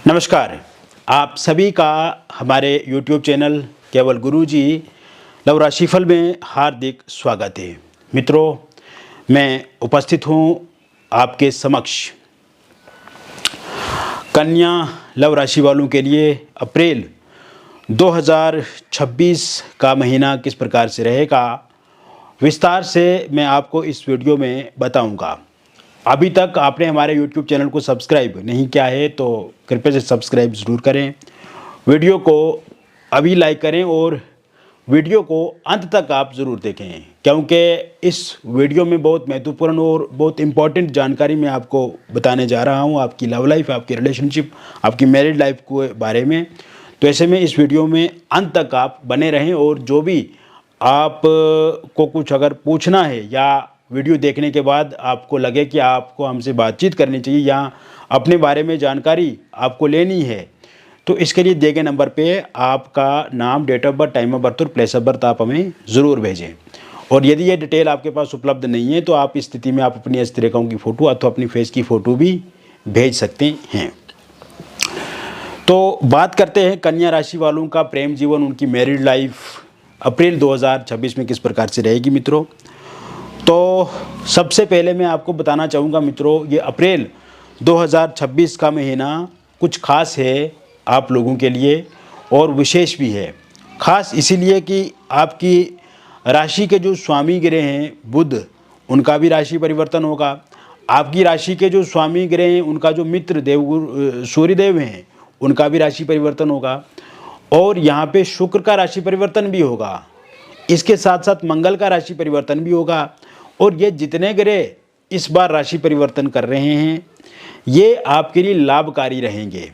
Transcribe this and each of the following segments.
नमस्कार। आप सभी का हमारे YouTube चैनल केवल गुरुजी लव राशिफल में हार्दिक स्वागत है। मित्रों, मैं उपस्थित हूँ आपके समक्ष कन्या लव राशि वालों के लिए अप्रैल 2026 का महीना किस प्रकार से रहेगा, विस्तार से मैं आपको इस वीडियो में बताऊंगा। अभी तक आपने हमारे YouTube चैनल को सब्सक्राइब नहीं किया है तो कृपया से सब्सक्राइब ज़रूर करें, वीडियो को अभी लाइक करें और वीडियो को अंत तक आप ज़रूर देखें, क्योंकि इस वीडियो में बहुत महत्वपूर्ण और बहुत इम्पॉर्टेंट जानकारी मैं आपको बताने जा रहा हूं, आपकी लव लाइफ, आपकी रिलेशनशिप, आपकी मैरिड लाइफ के बारे में। तो ऐसे में इस वीडियो में अंत तक आप बने रहें और जो भी आप को कुछ अगर पूछना है या वीडियो देखने के बाद आपको लगे कि आपको हमसे बातचीत करनी चाहिए या अपने बारे में जानकारी आपको लेनी है, तो इसके लिए दिए गए नंबर पे आपका नाम, date of birth, time of birth और प्लेस ऑफ बर्थ आप हमें ज़रूर भेजें। और यदि ये डिटेल आपके पास उपलब्ध नहीं है तो आप इस स्थिति में आप अपनी हस्तरेखाओं की फ़ोटो अथवा अपनी फेस की फ़ोटो भी भेज सकते हैं। तो बात करते हैं कन्या राशि वालों का प्रेम जीवन, उनकी मैरिड लाइफ अप्रैल 2026 में किस प्रकार से रहेगी। मित्रों, तो सबसे पहले मैं आपको बताना चाहूँगा मित्रों, ये अप्रैल 2026 का महीना कुछ खास है आप लोगों के लिए और विशेष भी है। खास इसीलिए कि आपकी राशि के जो स्वामी ग्रह हैं बुध, उनका भी राशि परिवर्तन होगा। आपकी राशि के जो स्वामी ग्रह हैं उनका जो मित्र देवगुरु सूर्यदेव हैं उनका भी राशि परिवर्तन होगा और यहाँ पे शुक्र का राशि परिवर्तन भी होगा। इसके साथ साथ मंगल का राशि परिवर्तन भी होगा और ये जितने ग्रह इस बार राशि परिवर्तन कर रहे हैं ये आपके लिए लाभकारी रहेंगे।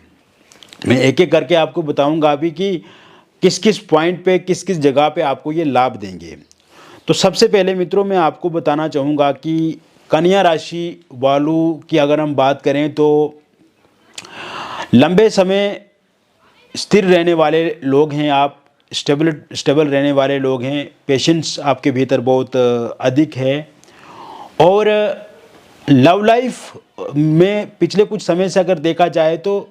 मैं एक एक करके आपको बताऊंगा अभी कि किस किस पॉइंट पे, किस किस जगह पे आपको ये लाभ देंगे। तो सबसे पहले मित्रों मैं आपको बताना चाहूँगा कि कन्या राशि वालों की अगर हम बात करें तो लंबे समय स्थिर रहने वाले लोग हैं आप, स्टेबल रहने वाले लोग हैं, पेशेंस आपके भीतर बहुत अधिक है और लव लाइफ में पिछले कुछ समय से अगर देखा जाए तो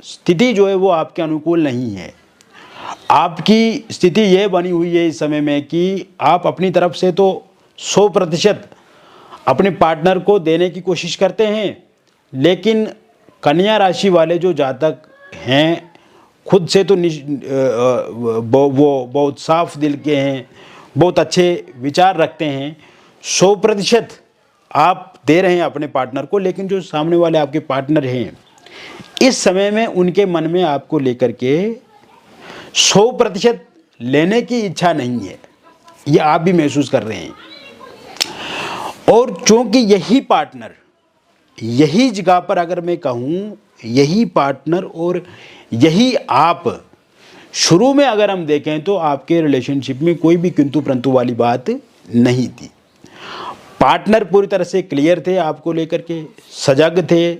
स्थिति जो है वो आपके अनुकूल नहीं है। आपकी स्थिति ये बनी हुई है इस समय में कि आप अपनी तरफ से तो 100% अपने पार्टनर को देने की कोशिश करते हैं, लेकिन कन्या राशि वाले जो जातक हैं खुद से तो वो बहुत साफ दिल के हैं, बहुत अच्छे विचार रखते हैं। 100% आप दे रहे हैं अपने पार्टनर को, लेकिन जो सामने वाले आपके पार्टनर हैं इस समय में उनके मन में आपको लेकर के 100% लेने की इच्छा नहीं है, ये आप भी महसूस कर रहे हैं। और चूंकि यही पार्टनर, यही जगह पर अगर मैं कहूँ, यही पार्टनर और यही आप, शुरू में अगर हम देखें तो आपके रिलेशनशिप में कोई भी किंतु परंतु वाली बात नहीं थी। पार्टनर पूरी तरह से क्लियर थे आपको लेकर के, सजग थे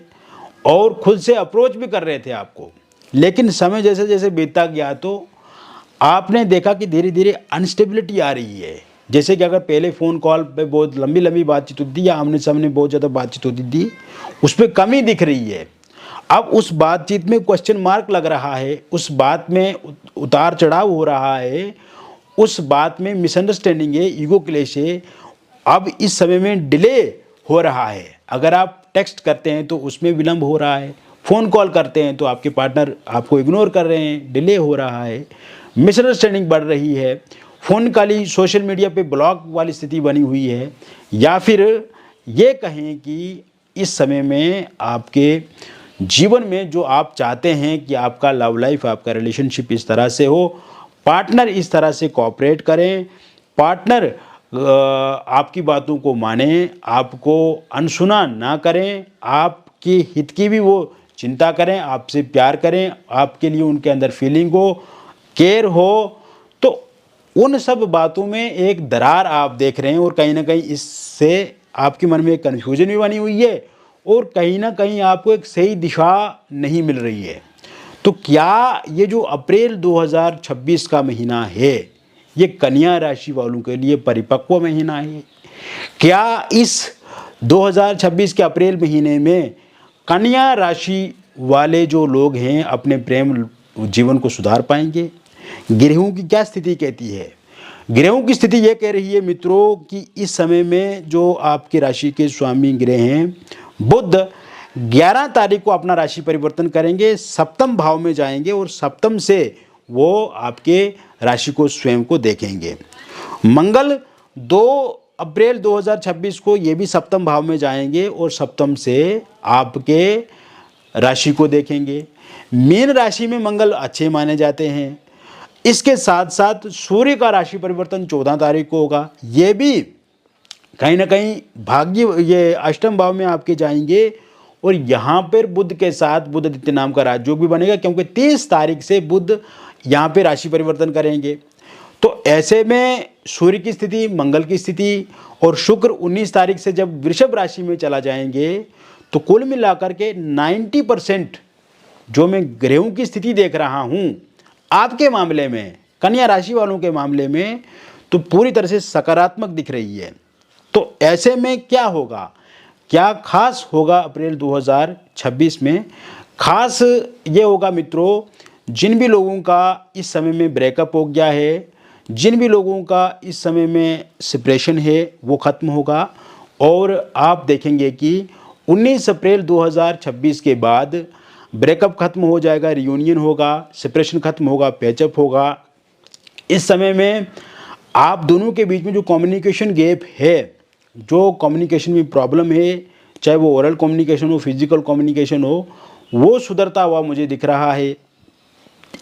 और खुद से अप्रोच भी कर रहे थे आपको। लेकिन समय जैसे जैसे बीतता गया तो आपने देखा कि धीरे धीरे अनस्टेबिलिटी आ रही है। जैसे कि अगर पहले फ़ोन कॉल पे बहुत लंबी लंबी बातचीत होती थी या आमने सामने बहुत ज़्यादा बातचीत होती थी, उस पर कमी दिख रही है। अब उस बातचीत में क्वेश्चन मार्क लग रहा है, उस बात में उतार चढ़ाव हो रहा है, उस बात में मिसअंडरस्टैंडिंग है, ईगो क्लेश है। अब इस समय में डिले हो रहा है। अगर आप टेक्स्ट करते हैं तो उसमें विलंब हो रहा है, फ़ोन कॉल करते हैं तो आपके पार्टनर आपको इग्नोर कर रहे हैं, डिले हो रहा है, मिसअंडरस्टैंडिंग बढ़ रही है, फ़ोन कॉल, सोशल मीडिया पे ब्लॉक वाली स्थिति बनी हुई है, या फिर ये कहें कि इस समय में आपके जीवन में जो आप चाहते हैं कि आपका लव लाइफ, आपका रिलेशनशिप इस तरह से हो, पार्टनर इस तरह से कोऑपरेट करें, पार्टनर आपकी बातों को माने, आपको अनसुना ना करें, आपकी हित की भी वो चिंता करें, आपसे प्यार करें, आपके लिए उनके अंदर फीलिंग हो, केयर हो, तो उन सब बातों में एक दरार आप देख रहे हैं और कहीं ना कहीं इससे आपके मन में एक कन्फ्यूजन भी बनी हुई है और कहीं ना कहीं आपको एक सही दिशा नहीं मिल रही है। तो क्या ये जो अप्रैल 2026 का महीना है ये कन्या राशि वालों के लिए परिपक्व महीना है? क्या इस 2026 के अप्रैल महीने में कन्या राशि वाले जो लोग हैं अपने प्रेम जीवन को सुधार पाएंगे। ग्रहों की क्या स्थिति कहती है? ग्रहों की स्थिति ये कह रही है मित्रों कि इस समय में जो आपकी राशि के स्वामी ग्रह हैं बुध 11 तारीख को अपना राशि परिवर्तन करेंगे, सप्तम भाव में जाएंगे और सप्तम से वो आपके राशि को स्वयं को देखेंगे। मंगल 2 अप्रैल 2026 को ये भी सप्तम भाव में जाएंगे और सप्तम से आपके राशि को देखेंगे। मीन राशि में मंगल अच्छे माने जाते हैं। इसके साथ साथ सूर्य का राशि परिवर्तन 14 तारीख को होगा। ये भी कहीं ना कहीं भाग्य ये अष्टम भाव में आपके जाएंगे और यहाँ पर बुध के साथ बुध आदित्य नाम का राजयोग भी बनेगा, क्योंकि 30 तारीख से बुध यहाँ पे राशि परिवर्तन करेंगे। तो ऐसे में सूर्य की स्थिति, मंगल की स्थिति और शुक्र 19 तारीख से जब वृषभ राशि में चला जाएंगे तो कुल मिलाकर के 90% जो मैं ग्रहों की स्थिति देख रहा हूँ आपके मामले में, कन्या राशि वालों के मामले में, तो पूरी तरह से सकारात्मक दिख रही है। तो ऐसे में क्या होगा, क्या खास होगा अप्रैल 2026 में? खास ये होगा मित्रों, जिन भी लोगों का इस समय में ब्रेकअप हो गया है, जिन भी लोगों का इस समय में सेपरेशन है वो ख़त्म होगा और आप देखेंगे कि 19 अप्रैल 2026 के बाद ब्रेकअप ख़त्म हो जाएगा, रियूनियन होगा, सेपरेशन ख़त्म होगा, पैचअप होगा। इस समय में आप दोनों के बीच में जो कम्युनिकेशन गैप है, जो कम्युनिकेशन में प्रॉब्लम है, चाहे वो ओरल कम्युनिकेशन हो, फिजिकल कम्युनिकेशन हो, वो सुधरता हुआ मुझे दिख रहा है।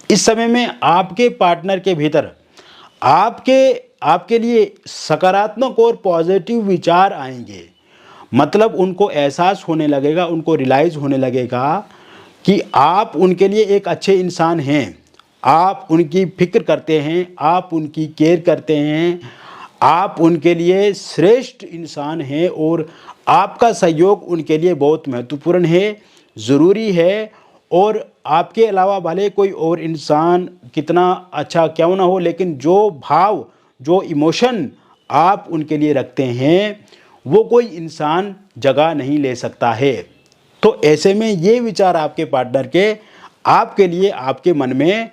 इस समय में आपके पार्टनर के भीतर आपके लिए सकारात्मक और पॉजिटिव विचार आएंगे। मतलब उनको एहसास होने लगेगा, उनको रियलाइज़ होने लगेगा कि आप उनके लिए एक अच्छे इंसान हैं, आप उनकी फिक्र करते हैं, आप उनकी केयर करते हैं, आप उनके लिए श्रेष्ठ इंसान हैं और आपका सहयोग उनके लिए बहुत महत्वपूर्ण है, ज़रूरी है। और आपके अलावा भले कोई और इंसान कितना अच्छा क्यों ना हो, लेकिन जो भाव, जो इमोशन आप उनके लिए रखते हैं वो कोई इंसान जगह नहीं ले सकता है। तो ऐसे में ये विचार आपके पार्टनर के आपके लिए आपके मन में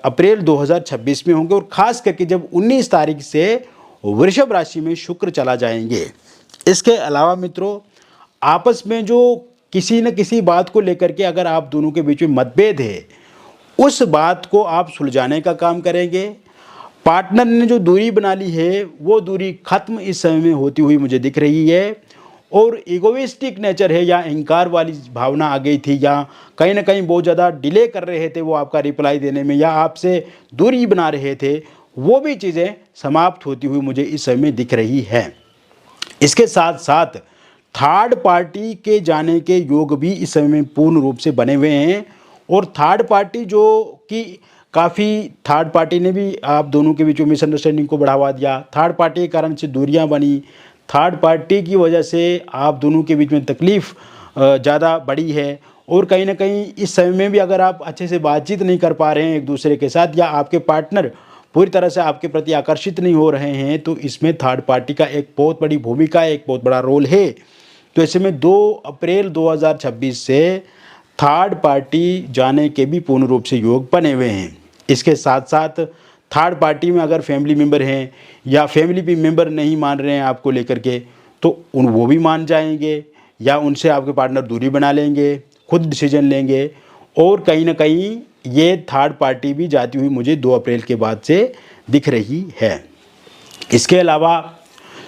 अप्रैल 2026 में होंगे और ख़ास करके जब 19 तारीख से वृषभ राशि में शुक्र चला जाएंगे। इसके अलावा मित्रों, आपस में जो किसी न किसी बात को लेकर के अगर आप दोनों के बीच में मतभेद है, उस बात को आप सुलझाने का काम करेंगे। पार्टनर ने जो दूरी बना ली है वो दूरी खत्म इस समय में होती हुई मुझे दिख रही है और इगोइस्टिक नेचर है या अहंकार वाली भावना आ गई थी या कहीं ना कहीं बहुत ज़्यादा डिले कर रहे थे वो आपका रिप्लाई देने में या आपसे दूरी बना रहे थे, वो भी चीज़ें समाप्त होती हुई मुझे इस समय दिख रही है। इसके साथ साथ थर्ड पार्टी के जाने के योग भी इस समय में पूर्ण रूप से बने हुए हैं और थर्ड पार्टी जो कि काफ़ी थर्ड पार्टी ने भी आप दोनों के बीच में मिसअंडरस्टैंडिंग को बढ़ावा दिया, थर्ड पार्टी के कारण से दूरियां बनी, थर्ड पार्टी की वजह से आप दोनों के बीच में तकलीफ़ ज़्यादा बढ़ी है और कहीं ना कहीं इस समय में भी अगर आप अच्छे से बातचीत नहीं कर पा रहे हैं एक दूसरे के साथ या आपके पार्टनर पूरी तरह से आपके प्रति आकर्षित नहीं हो रहे हैं, तो इसमें थर्ड पार्टी का एक बहुत बड़ी भूमिका, एक बहुत बड़ा रोल है। तो ऐसे में 2 अप्रैल 2026 से थर्ड पार्टी जाने के भी पूर्ण रूप से योग बने हुए हैं। इसके साथ साथ थर्ड पार्टी में अगर फैमिली मेम्बर हैं या फैमिली भी मेम्बर नहीं मान रहे हैं आपको लेकर के, तो वो भी मान जाएंगे या उनसे आपके पार्टनर दूरी बना लेंगे, खुद डिसीजन लेंगे और कहीं ना कहीं ये थर्ड पार्टी भी जाती हुई मुझे 2 अप्रैल के बाद से दिख रही है। इसके अलावा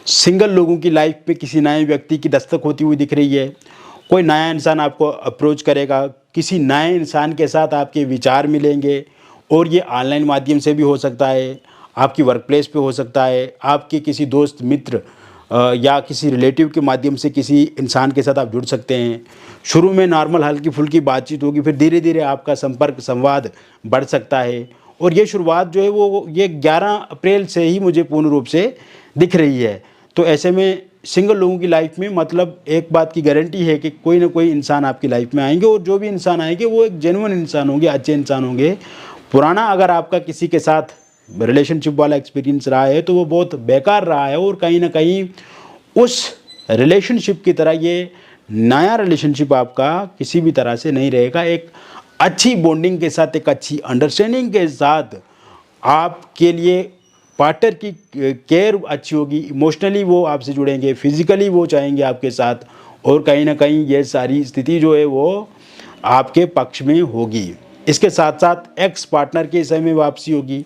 सिंगल लोगों की लाइफ में किसी नए व्यक्ति की दस्तक होती हुई दिख रही है। कोई नया इंसान आपको अप्रोच करेगा, किसी नए इंसान के साथ आपके विचार मिलेंगे और ये ऑनलाइन माध्यम से भी हो सकता है, आपकी वर्क प्लेस पे हो सकता है, आपके किसी दोस्त मित्र या किसी रिलेटिव के माध्यम से किसी इंसान के साथ आप जुड़ सकते हैं। शुरू में नॉर्मल हल्की फुल्की बातचीत होगी, फिर धीरे धीरे आपका संपर्क संवाद बढ़ सकता है और ये शुरुआत जो है वो ये 11 अप्रैल से ही मुझे पूर्ण रूप से दिख रही है। तो ऐसे में सिंगल लोगों की लाइफ में मतलब एक बात की गारंटी है कि कोई ना कोई इंसान आपकी लाइफ में आएंगे और जो भी इंसान आएंगे वो एक जेन्युइन इंसान होंगे, अच्छे इंसान होंगे। पुराना अगर आपका किसी के साथ रिलेशनशिप वाला एक्सपीरियंस रहा है तो वो बहुत बेकार रहा है और कहीं ना कहीं उस रिलेशनशिप की तरह ये नया रिलेशनशिप आपका किसी भी तरह से नहीं रहेगा। एक अच्छी बॉन्डिंग के साथ, एक अच्छी अंडरस्टैंडिंग के साथ आपके लिए पार्टनर की केयर अच्छी होगी। इमोशनली वो आपसे जुड़ेंगे, फिजिकली वो चाहेंगे आपके साथ, और कहीं ना कहीं ये सारी स्थिति जो है वो आपके पक्ष में होगी। इसके साथ साथ एक्स पार्टनर के समय में वापसी होगी,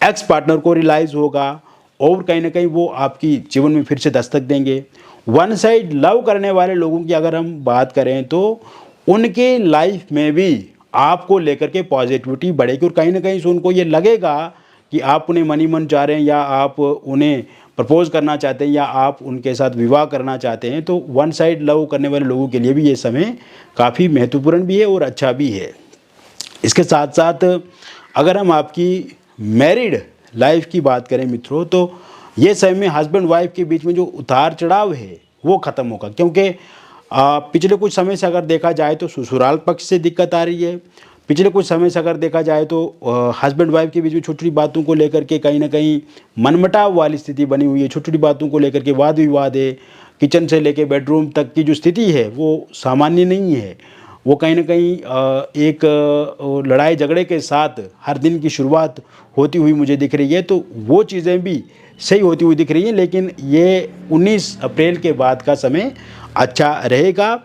एक्स पार्टनर को रियलाइज़ होगा और कहीं ना कहीं वो आपकी जीवन में फिर से दस्तक देंगे। वन साइड लव करने वाले लोगों की अगर हम बात करें तो उनके लाइफ में भी आपको लेकर के पॉजिटिविटी बढ़ेगी, और कहीं ना कहीं से उनको ये लगेगा कि आप उन्हें मनी मन चाह रहे हैं, या आप उन्हें प्रपोज करना चाहते हैं, या आप उनके साथ विवाह करना चाहते हैं। तो वन साइड लव करने वाले लोगों के लिए भी ये समय काफ़ी महत्वपूर्ण भी है और अच्छा भी है। इसके साथ साथ अगर हम आपकी मैरिड लाइफ की बात करें मित्रों, तो ये समय में हस्बैंड वाइफ के बीच में जो उतार चढ़ाव है वो ख़त्म होगा, क्योंकि पिछले कुछ समय से अगर देखा जाए तो ससुराल पक्ष से दिक्कत आ रही है। पिछले कुछ समय से अगर देखा जाए तो हस्बैंड वाइफ के बीच में छोटी छोटी बातों को लेकर के कहीं ना कहीं मनमुटाव वाली स्थिति बनी हुई है। छोटी छोटी बातों को लेकर के वाद विवाद है। किचन से लेकर बेडरूम तक की जो स्थिति है वो सामान्य नहीं है। वो कहीं ना कहीं एक लड़ाई झगड़े के साथ हर दिन की शुरुआत होती हुई मुझे दिख रही है। तो वो चीज़ें भी सही होती हुई दिख रही हैं, लेकिन ये 19 अप्रैल के बाद का समय अच्छा रहेगा।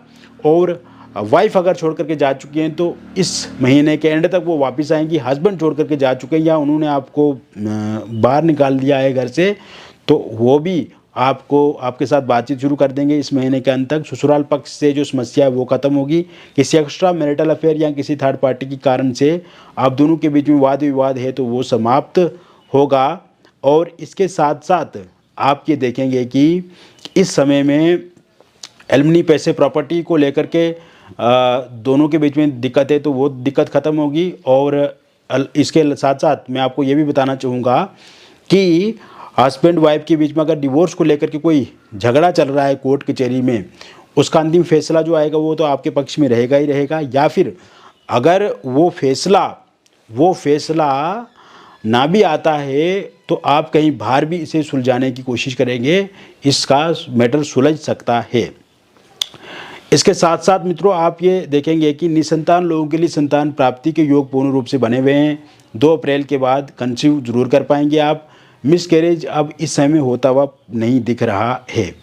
और वाइफ अगर छोड़ करके जा चुकी हैं तो इस महीने के एंड तक वो वापस आएंगी। हस्बैंड छोड़ करके जा चुके हैं या उन्होंने आपको बाहर निकाल दिया है घर से, तो वो भी आपको आपके साथ बातचीत शुरू कर देंगे इस महीने के अंत तक। ससुराल पक्ष से जो समस्या है वो ख़त्म होगी। किसी एक्स्ट्रा मैरिटल अफेयर या किसी थर्ड पार्टी के कारण से आप दोनों के बीच में वाद विवाद है तो वो समाप्त होगा। और इसके साथ साथ आप ये देखेंगे कि इस समय में एलमनी पैसे प्रॉपर्टी को लेकर के दोनों के बीच में दिक्कत है तो वो दिक्कत ख़त्म होगी। और इसके साथ साथ मैं आपको ये भी बताना चाहूँगा कि हस्बैंड वाइफ के बीच में अगर डिवोर्स को लेकर के कोई झगड़ा चल रहा है कोर्ट कचहरी में, उसका अंतिम फैसला जो आएगा वो तो आपके पक्ष में रहेगा ही रहेगा। या फिर अगर वो फैसला ना भी आता है तो आप कहीं बाहर भी इसे सुलझाने की कोशिश करेंगे, इसका मैटर सुलझ सकता है। इसके साथ साथ मित्रों आप ये देखेंगे कि निसंतान लोगों के लिए संतान प्राप्ति के योग पूर्ण रूप से बने हुए हैं। 2 अप्रैल के बाद कंसीव जरूर कर पाएंगे आप। मिसकैरेज अब इस समय होता हुआ नहीं दिख रहा है।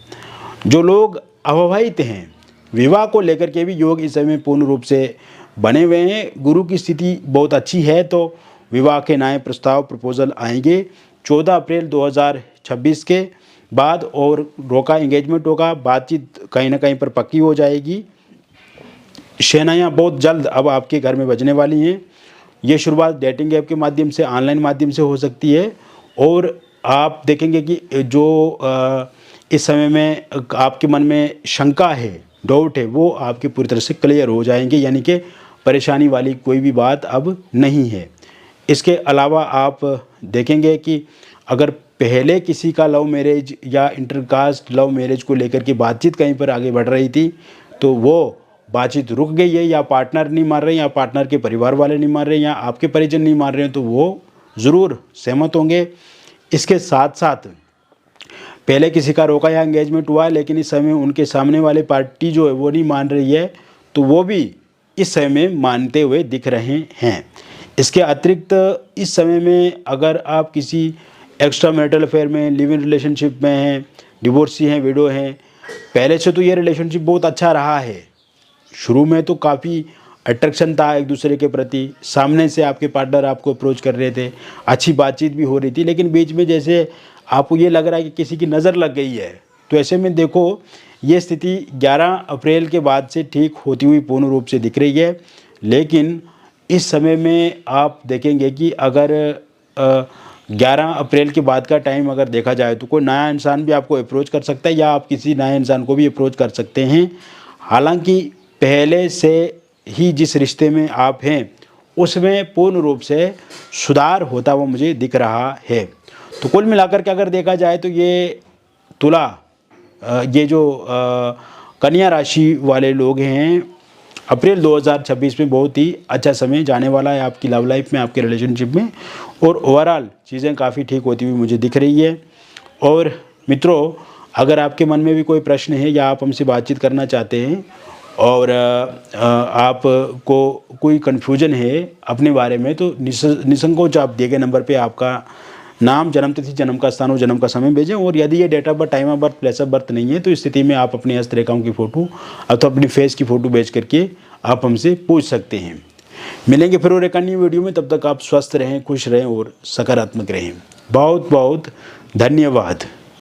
जो लोग अविवाहित हैं, विवाह को लेकर के भी योग इस समय पूर्ण रूप से बने हुए हैं। गुरु की स्थिति बहुत अच्छी है तो विवाह के नए प्रस्ताव प्रपोजल आएंगे 14 अप्रैल 2026 के बाद, और रोका एंगेजमेंट होगा। बातचीत कहीं ना कहीं पर पक्की हो जाएगी। शहनाइयाँ बहुत जल्द अब आपके घर में बजने वाली हैं। ये शुरुआत डेटिंग ऐप के माध्यम से, ऑनलाइन माध्यम से हो सकती है। और आप देखेंगे कि जो इस समय में आपके मन में शंका है, डाउट है, वो आपके पूरी तरह से क्लियर हो जाएंगे, यानी कि परेशानी वाली कोई भी बात अब नहीं है। इसके अलावा आप देखेंगे कि अगर पहले किसी का लव मैरिज या इंटरकास्ट लव मैरिज को लेकर के बातचीत कहीं पर आगे बढ़ रही थी तो वो बातचीत रुक गई है, या पार्टनर नहीं मान रहे, या पार्टनर के परिवार वाले नहीं मान रहे, या आपके परिजन नहीं मान रहे हैं, तो वो ज़रूर सहमत होंगे। इसके साथ साथ पहले किसी का रोका या एंगेजमेंट हुआ लेकिन इस समय उनके सामने वाले पार्टी जो है वो नहीं मान रही है, तो वो भी इस समय में मानते हुए दिख रहे हैं। इसके अतिरिक्त इस समय में अगर आप किसी एक्स्ट्रा मैरिटल अफेयर में, लिव इन रिलेशनशिप में हैं, डिवोर्सी हैं, विडो हैं, पहले से तो ये रिलेशनशिप बहुत अच्छा रहा है। शुरू में तो काफ़ी अट्रैक्शन था एक दूसरे के प्रति, सामने से आपके पार्टनर आपको अप्रोच कर रहे थे, अच्छी बातचीत भी हो रही थी, लेकिन बीच में जैसे आपको ये लग रहा है कि किसी की नज़र लग गई है, तो ऐसे में देखो ये स्थिति 11 अप्रैल के बाद से ठीक होती हुई पूर्ण रूप से दिख रही है। लेकिन इस समय में आप देखेंगे कि अगर 11 अप्रैल के बाद का टाइम अगर देखा जाए तो कोई नया इंसान भी आपको अप्रोच कर सकता है, या आप किसी नए इंसान को भी अप्रोच कर सकते हैं। हालांकि पहले से ही जिस रिश्ते में आप हैं उसमें पूर्ण रूप से सुधार होता हुआ मुझे दिख रहा है। तो कुल मिलाकर के अगर देखा जाए तो ये तुला, ये जो कन्या राशि वाले लोग हैं, अप्रैल 2026 में बहुत ही अच्छा समय जाने वाला है आपकी लव लाइफ में, आपके रिलेशनशिप में, और ओवरऑल चीज़ें काफ़ी ठीक होती हुई मुझे दिख रही है। और मित्रों अगर आपके मन में भी कोई प्रश्न है या आप हमसे बातचीत करना चाहते हैं और आपको कोई कन्फ्यूजन है अपने बारे में, तो निसंकोच आप दिए गए नंबर पे आपका नाम, जन्म तिथि, जन्म का स्थान और जन्म का समय भेजें। और यदि ये date of birth, time of birth, place of birth नहीं है तो इस स्थिति में आप अपनी हस्तरेखाओं की फ़ोटो अथवा अपनी फेस की फ़ोटो भेज करके आप हमसे पूछ सकते हैं। मिलेंगे फिर और एक अन्य वीडियो में, तब तक आप स्वस्थ रहें, खुश रहें और सकारात्मक रहें। बहुत बहुत धन्यवाद।